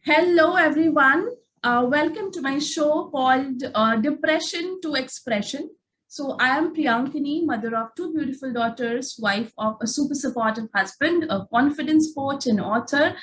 Hello, everyone. Welcome to my show called Depression to Expression. So, I am Priyankini, mother of two beautiful daughters, wife of a super supportive husband, a confidence coach, and author,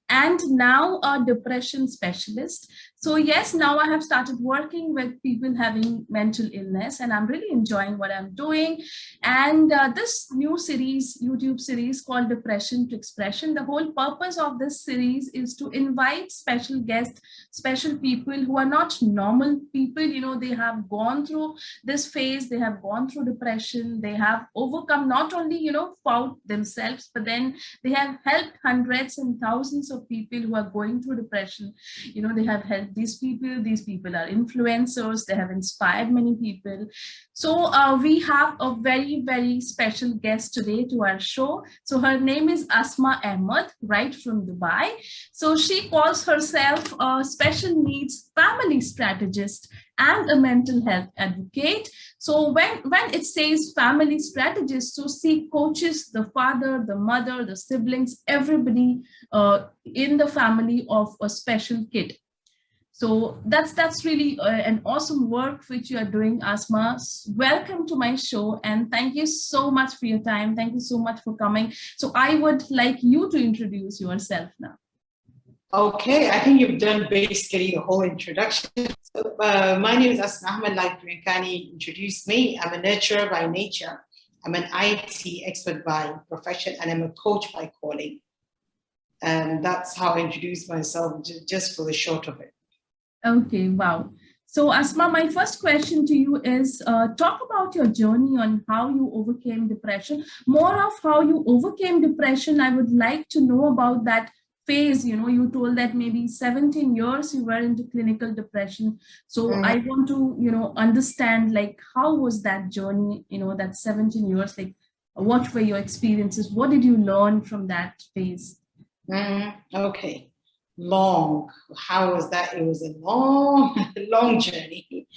and now a depression specialist. So, yes, now I have started working with people having mental illness, and I'm really enjoying what I'm doing. And this new series, YouTube series called Depression to Expression, the whole purpose of this series is to invite special guests, special people who are not normal people. They have gone through this phase, they have gone through depression, they have overcome, not only, fought themselves, but then they have helped hundreds and thousands of people who are going through depression. They have helped these people are influencers, they have inspired many people. So we have a very, very special guest today to our show. So her name is Asma Ahmed, right from Dubai. So she calls herself a special needs family strategist and a mental health advocate. So when it says family strategist, so she coaches the father, the mother, the siblings, everybody in the family of a special kid. So that's really an awesome work which you are doing, Asma. Welcome to my show, and thank you so much for your time. Thank you so much for coming. So I would like you to introduce yourself now. Okay, I think you've done basically the whole introduction. So, my name is Asma Ahmed, like Priyankani introduced me. I'm a nurturer by nature. I'm an IT expert by profession, and I'm a coach by calling. And that's how I introduce myself, just for the short of it. Okay, wow. So Asma, my first question to you is talk about your journey on how you overcame depression. More of how you overcame depression. I would like to know about that phase. You told that maybe 17 years you were into clinical depression. So I want to, understand like how was that journey, that 17 years, like what were your experiences? What did you learn from that phase? Okay. Long. How was that? It was a long, long journey.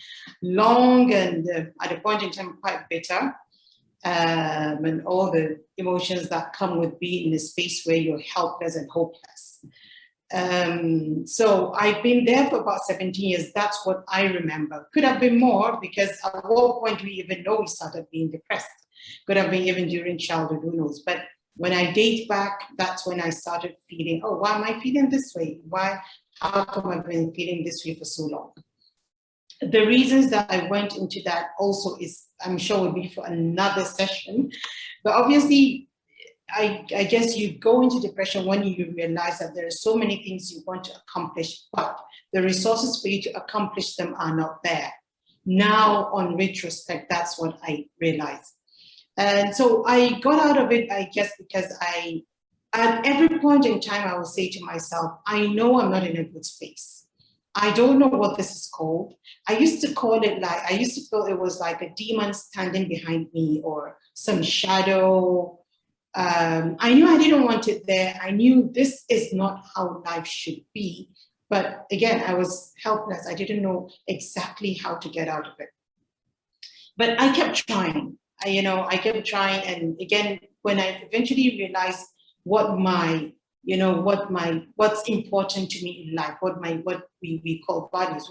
Long and at a point in time quite bitter. And all the emotions that come with being in a space where you're helpless and hopeless. So I've been there for about 17 years. That's what I remember. Could have been more, because at what point we even know we started being depressed. Could have been even during childhood, who knows. But when I date back, that's when I started feeling, oh, why am I feeling this way? How come I've been feeling this way for so long? The reasons that I went into that also is, I'm sure, will be for another session. But obviously, I guess you go into depression when you realize that there are so many things you want to accomplish, but the resources for you to accomplish them are not there. Now, on retrospect, that's what I realized. And so I got out of it, I guess, because at every point in time, I would say to myself, I know I'm not in a good space. I don't know what this is called. I used to call it I used to feel it was like a demon standing behind me or some shadow. I knew I didn't want it there. I knew this is not how life should be. But again, I was helpless. I didn't know exactly how to get out of it. But I kept trying. I kept trying. And again, when I eventually realized what's important to me in life, what we call values,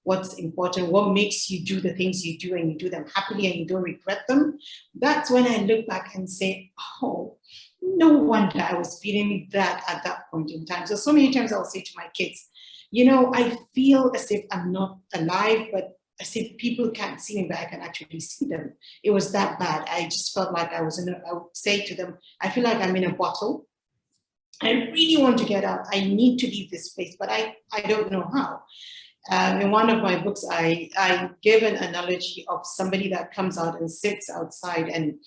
what's important, what makes you do the things you do and you do them happily and you don't regret them. That's when I look back and say, oh, no wonder I was feeling that at that point in time. So many times I'll say to my kids, I feel as if I'm not alive, but as if people can't see me, but I can actually see them. It was that bad. I just felt like I would say to them, I feel like I'm in a bottle. I really want to get out. I need to leave this place, but I don't know how. In one of my books, I give an analogy of somebody that comes out and sits outside, and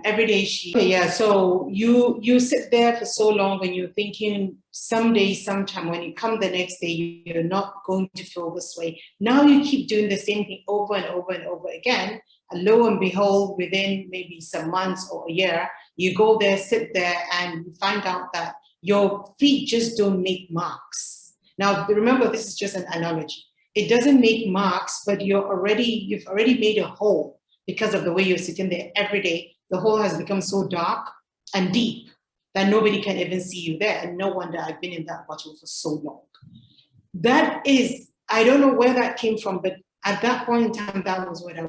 every day so you sit there for so long when you're thinking someday, sometime, when you come the next day, you're not going to feel this way. Now you keep doing the same thing over and over and over again. And lo and behold, within maybe some months or a year, you go there, sit there, and you find out that your feet just don't make marks. Now, remember, this is just an analogy. It doesn't make marks, but you've already made a hole because of the way you're sitting there every day. The hole has become so dark and deep that nobody can even see you there. And no wonder I've been in that bottle for so long. That is, I don't know where that came from, but at that point in time, that was what I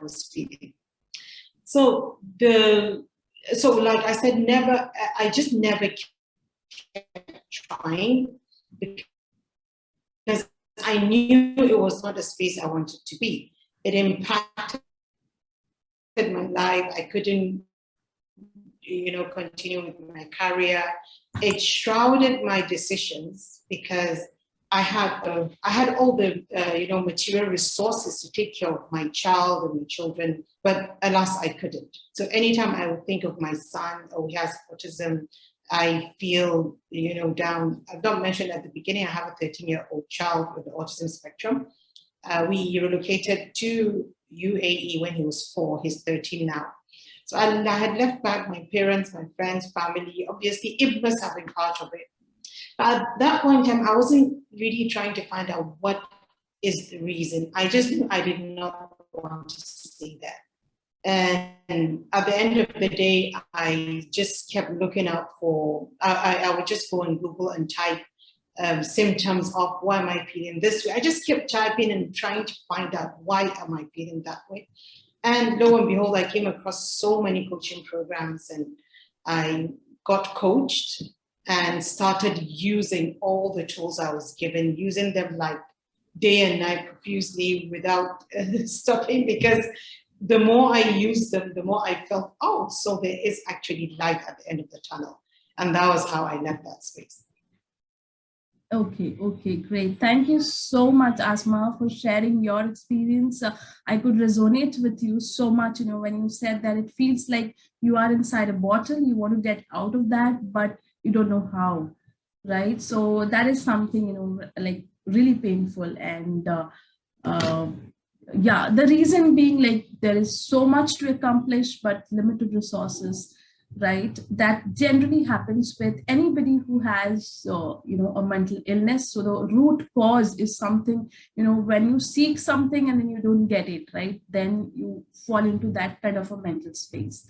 was feeling. So like I said, I just never kept trying, because I knew it was not a space I wanted to be. It impacted my life. I couldn't, continue with my career. It shrouded my decisions because I had all the material resources to take care of my child and my children, but alas, I couldn't. So anytime I would think of my son, oh, he has autism, I feel down. I've not mentioned at the beginning, I have a 13-year-old child with the autism spectrum. We relocated to UAE when he was 4. He's 13 now. So I had left back my parents, my friends, family. Obviously, Iblis have been part of it. But at that point in time, I wasn't really trying to find out what is the reason. I just knew I did not want to stay there. And at the end of the day, I just kept looking out for, I would just go on Google and type symptoms of why am I feeling this way. I just kept typing and trying to find out why am I feeling that way. And lo and behold, I came across so many coaching programs, and I got coached and started using all the tools I was given, using them like day and night profusely without stopping, because the more I used them, the more I felt, oh, so there is actually light at the end of the tunnel. And that was how I left that space. Okay, great. Thank you so much, Asma, for sharing your experience. I could resonate with you so much, when you said that it feels like you are inside a bottle, you want to get out of that, but you don't know how, right? So that is something, like really painful. And yeah, the reason being, like, there is so much to accomplish, but limited resources, right? That generally happens with anybody who has a mental illness. So the root cause is something, when you seek something and then you don't get it, right, then you fall into that kind of a mental space.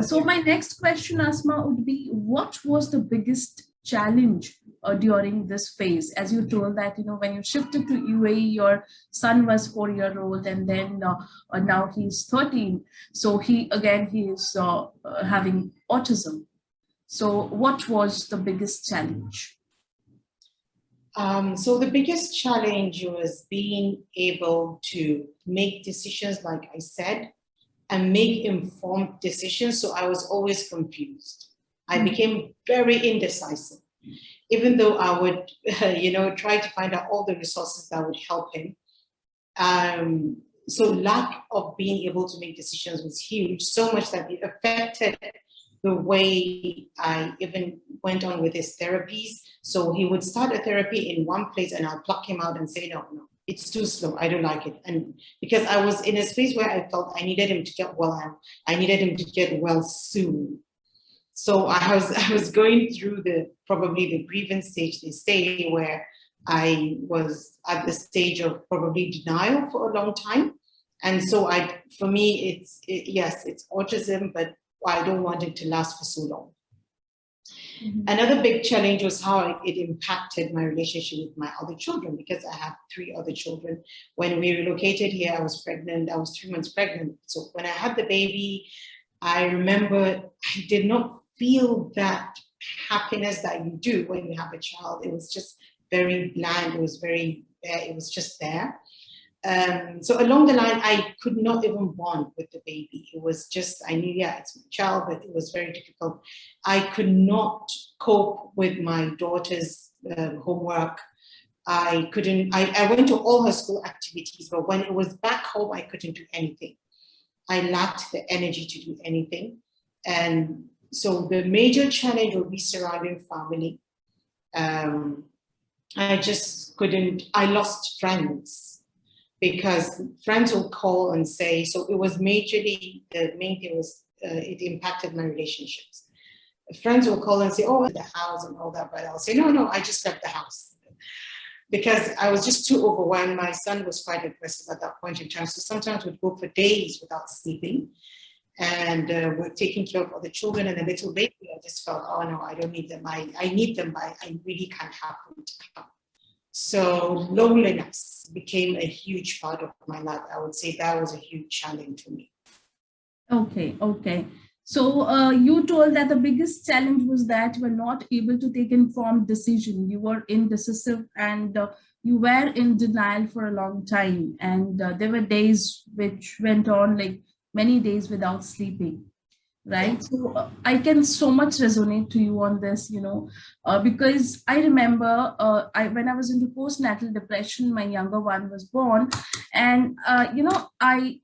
So my next question, Asma, would be, what was the biggest challenge during this phase? As you told that, when you shifted to UAE, your son was 4-year old, and then now he's 13. So he is having autism. So what was the biggest challenge? So the biggest challenge was being able to make decisions, like I said, and make informed decisions. So I was always confused. I became very indecisive, even though I would, try to find out all the resources that would help him. So lack of being able to make decisions was huge, so much that it affected the way I even went on with his therapies. So he would start a therapy in one place and I'll pluck him out and say, no, it's too slow. I don't like it. And because I was in a space where I felt I needed him to get well, I needed him to get well soon. So I was going through probably the grievance stage, they say, where I was at the stage of probably denial for a long time. And so for me, yes, it's autism, but I don't want it to last for so long. Mm-hmm. Another big challenge was how it impacted my relationship with my other children, because I have 3 other children. When we relocated here, I was pregnant. I was 3 months pregnant. So when I had the baby, I remember I did not feel that happiness that you do when you have a child. It was just very bland. It was just there. So along the line, I could not even bond with the baby. It was just, I knew, yeah, it's my child, but it was very difficult. I could not cope with my daughter's homework. I went to all her school activities, but when it was back home, I couldn't do anything. I lacked the energy to do anything. And so the major challenge would be surrounding family. I just couldn't, I lost friends, because friends will call and say, so it was majorly, the main thing was it impacted my relationships. Friends will call and say, oh, the house and all that, but I'll say, no, I just left the house. Because I was just too overwhelmed. My son was quite aggressive at that point in time. So sometimes we'd go for days without sleeping. and were taking care of other children. And a little later, I just felt, oh no, I don't need them. I need them, but I really can't have them to come. So loneliness became a huge part of my life. I would say that was a huge challenge for me. Okay, okay. So you told that the biggest challenge was that you were not able to take informed decision. You were indecisive and you were in denial for a long time. And there were days which went on like many days without sleeping. Right. So I can so much resonate to you on this, because I remember when I was into postnatal depression, my younger one was born, and I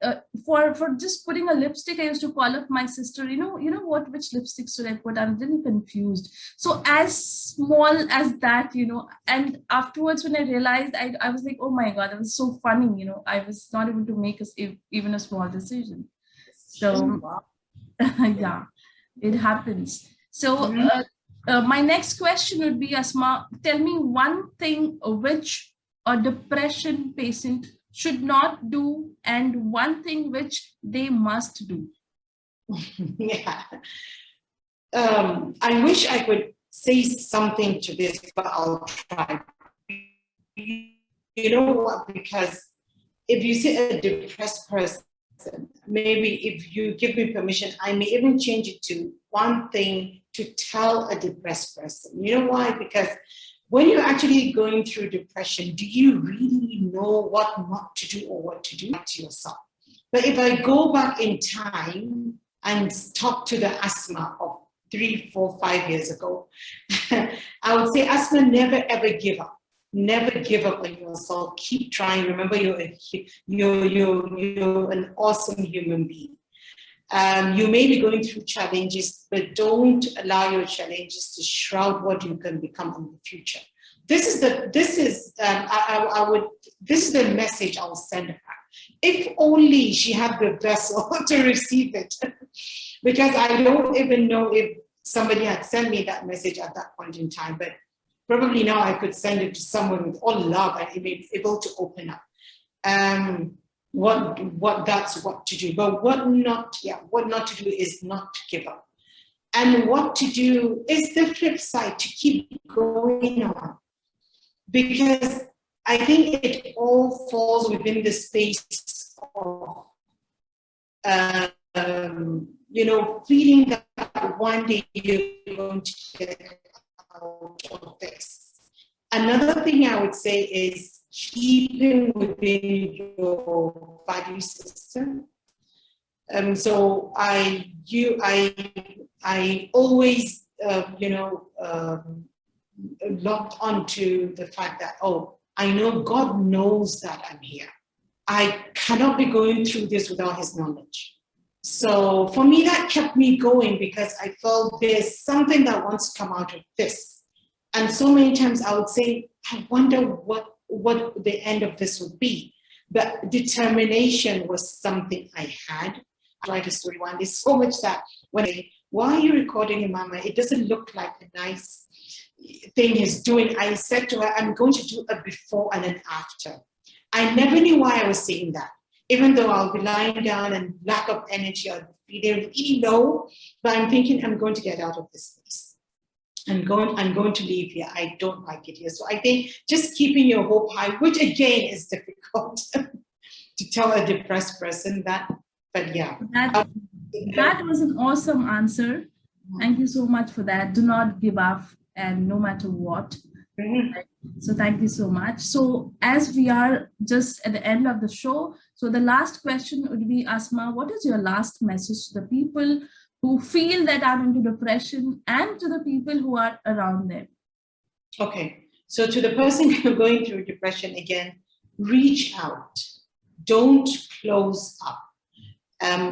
for just putting a lipstick, I used to call up my sister, what, which lipstick should I put? I'm really confused. So as small as that, and afterwards when I realized, I was like, oh my God, that was so funny, I was not able to make even a small decision. So yeah, it happens. So my next question would be, Asma, tell me one thing which a depression patient should not do and one thing which they must do. Yeah. I wish I could say something to this, but I'll try. You know what? Because if you see a depressed person, maybe if you give me permission, I may even change it to one thing to tell a depressed person. You know why? Because when you're actually going through depression, do you really know what not to do or what to do to yourself? But if I go back in time and talk to the Asma of 3, 4, 5 years ago, I would say, Asma, never ever give up. Never give up on yourself. Keep trying. Remember, you're an awesome human being. You may be going through challenges, but don't allow your challenges to shroud what you can become in the future. This is the message I'll send her. If only she had the vessel to receive it, because I don't even know if somebody had sent me that message at that point in time, but probably now I could send it to someone with all love and be able to open up. What to do, but what not to do is not to give up. And what to do is the flip side, to keep going on. Because I think it all falls within the space of, feeling that one day you're going to get out of this. Another thing I would say is keeping within your value system. So I always, locked onto the fact that, I know God knows that I'm here. I cannot be going through this without his knowledge. So for me, that kept me going because I felt there's something that wants to come out of this. And so many times I would say, I wonder what the end of this would be. But determination was something I had. I write a story one day so much that when why are you recording it, Mama? It doesn't look like a nice thing he's doing. I said to her, I'm going to do a before and an after. I never knew why I was saying that. Even though I'll be lying down and lack of energy, I'll be feeling really low, but I'm thinking I'm going to get out of this place. I'm going to leave here. I don't like it here. So I think just keeping your hope high, which again is difficult to tell a depressed person that, but yeah. That was an awesome answer. Thank you so much for that. Do not give up, and no matter what. So thank you so much. So as we are just at the end of the show, so the last question would be, Asma, what is your last message to the people who feel that are into depression and to the people who are around them? Okay, so to the person going through depression, again, reach out. Don't close up.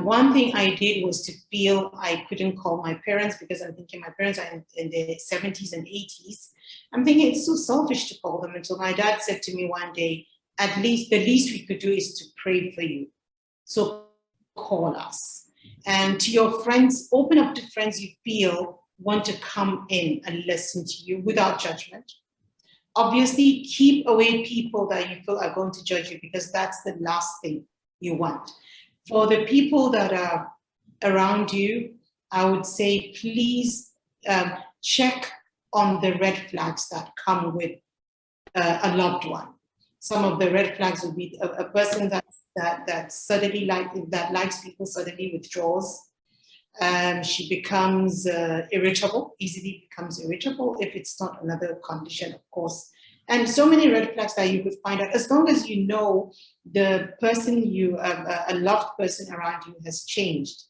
One thing I did was to feel I couldn't call my parents because I'm thinking my parents are in their 70s and 80s. I'm thinking it's so selfish to call them until my dad said to me one day, at least the least we could do is to pray for you. So call us. And to your friends, open up to friends you feel want to come in and listen to you without judgment. Obviously, keep away people that you feel are going to judge you because that's the last thing you want. For the people that are around you, I would say please check on the red flags that come with a loved one. Some of the red flags would be a person that suddenly likes people suddenly withdraws. She becomes irritable, easily becomes irritable if it's not another condition, of course. And so many red flags that you could find out. As long as you know the person a loved person around you has changed,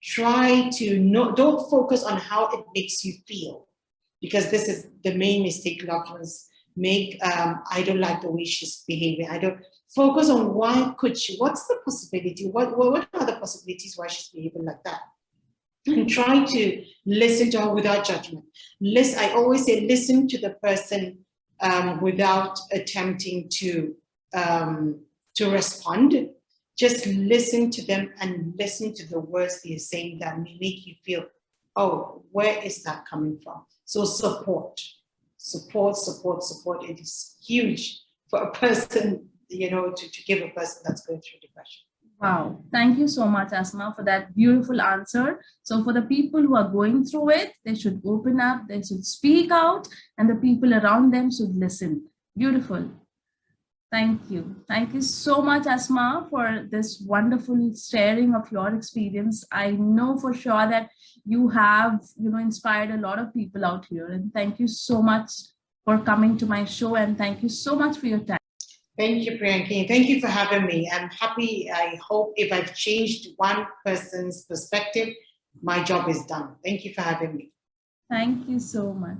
try to don't focus on how it makes you feel, because this is the main mistake loved ones make. I don't like the way she's behaving. I don't focus on why could she, what's the possibility, what are the possibilities why she's behaving like that, and try to listen to her without judgment. I always say listen to the person without attempting to respond. Just listen to them and listen to the words they're saying that may make you feel, oh, where is that coming from? So support. It is huge for a person, to give a person that's going through depression. Wow. Thank you so much, Asma, for that beautiful answer. So for the people who are going through it, they should open up, they should speak out, and the people around them should listen. Beautiful. Thank you. Thank you so much, Asma, for this wonderful sharing of your experience. I know for sure that you have, inspired a lot of people out here. And thank you so much for coming to my show. And thank you so much for your time. Thank you, Priyanka. Thank you for having me. I'm happy. I hope if I've changed one person's perspective, my job is done. Thank you for having me. Thank you so much.